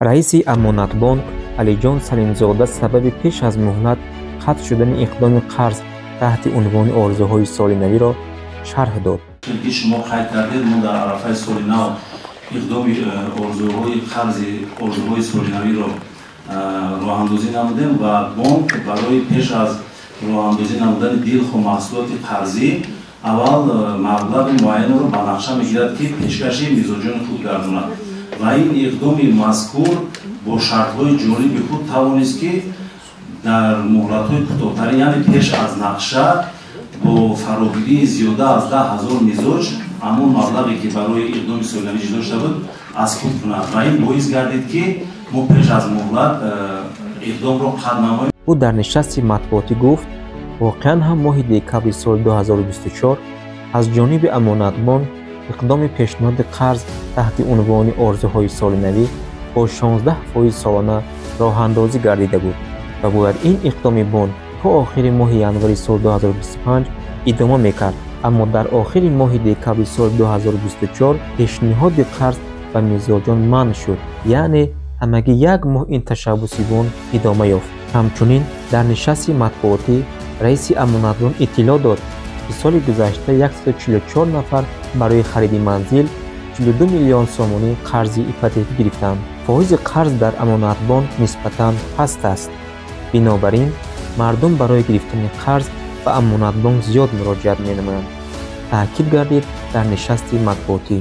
раиси амонатбонк алиҷон салимзода сабаби пеш аз муҳлат қатъ шудани иқдоми қарз таҳти унвони орзуҳои соли навиро шарҳ дод. чунки шумо қайд кардед, мо дар арафаи соли нав иқдоми орзуҳои қарзи орзуҳои соли навиро роҳандозӣ намудем ва бонк барои пеш аз роҳандозӣ намудани дилхо маҳсулоти қарзӣ аввал маблағи муайянро ба нақша мегирад ки пешкаши мизоҷони худ гардонад ва ин иқдоми мазкур бо шартҳои ҷолиби худ тавонист ки дар муҳлатҳои кӯтоҳтарин, яъне пеш аз нақша бо фарогирии зиёда аз 10,000 мизоҷ ҳамон маблағе ки барои иқдоми солинавӣ ҷудо шуда буд аз худ кунад ва ин боис гардид ки мо пеш аз муҳлат иқдомро қатъ намоем. ӯ дар нишасти матбуотӣ гуфт воқеан ҳам моҳи декабри соли 2024 аз ҷониби амонатбонк иқдоми пешниҳоди қарз таҳти унвони орзуҳои солинавӣ бо 16% солона роҳандозӣ гардида буд ва бояд ин иқдоми бонк то охири моҳи январи соли 2025 идома мекард, аммо дар охири моҳи декабри соли 2024 пешниҳоди қарз ба мизоҷон манъ шуд, яъне ҳамагӣ як моҳ ин ташаббуси бонк идома ёфт. ҳамчунин дар нишасти матбуотӣ раиси амонатбонк иттилоъ дод ки соли гузашта 144 нафар барои хариди манзил 42 миллион сомонӣ қарзи ипотекӣ гирифтанд. фоизи қарз дар амонатбонк нисбатан паст аст. бинобар ин мардум барои гирифтани қарз ба амонатбонк зиёд муроҷиат менамоянд, таъкид гардид дар нишасти матбуотӣ.